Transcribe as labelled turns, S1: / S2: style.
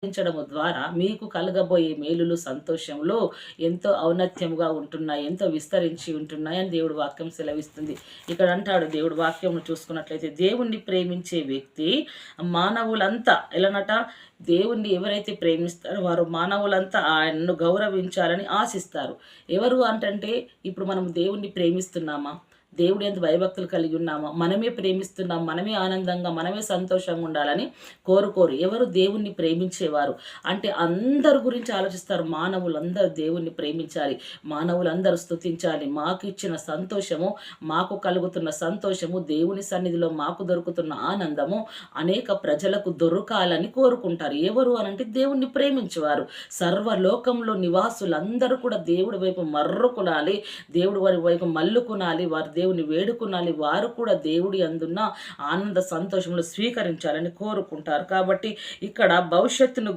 S1: ద్వారా మీకు కలగబోయే మేలులు సంతోషంలో ఎంతో ఔన్నత్యముగా ఉంటున్నాయి, ఎంతో విస్తరించి ఉంటున్నాయి అని దేవుడు వాక్యం సెలవిస్తుంది. ఇక్కడ అంటాడు, దేవుడు వాక్యం చూసుకున్నట్లయితే దేవుణ్ణి ప్రేమించే వ్యక్తి మానవులంతా ఎలానట, దేవుణ్ణి ఎవరైతే ప్రేమిస్తారో వారు మానవులంతా ఆయనను గౌరవించాలని ఆశిస్తారు. ఎవరు అంటే ఇప్పుడు మనం దేవుణ్ణి ప్రేమిస్తున్నామా, దేవుడు ఎంత భయభక్తులు కలిగి ఉన్నామో, మనమే ప్రేమిస్తున్నాం, మనమే ఆనందంగా, మనమే సంతోషంగా ఉండాలని కోరుకోరు. ఎవరు దేవుణ్ణి ప్రేమించేవారు అంటే అందరి గురించి ఆలోచిస్తారు. మానవులందరూ దేవుణ్ణి ప్రేమించాలి, మానవులందరూ స్తుతించాలి, మాకు ఇచ్చిన సంతోషము, మాకు కలుగుతున్న సంతోషము, దేవుని సన్నిధిలో మాకు దొరుకుతున్న ఆనందము అనేక ప్రజలకు దొరకాలని కోరుకుంటారు. ఎవరు అనంటే దేవుణ్ణి ప్రేమించేవారు. సర్వలోకంలో నివాసులందరూ కూడా దేవుడి వైపు మర్రుకునాలి, దేవుడి వారి వైపు మల్లుకునాలి, వారు దేవుని వేడుకునాలి, వారు కూడా దేవుడి అందున్న ఆనంద సంతోషములు స్వీకరించాలని కోరుకుంటారు. కాబట్టి ఇక్కడ భవిష్యత్తును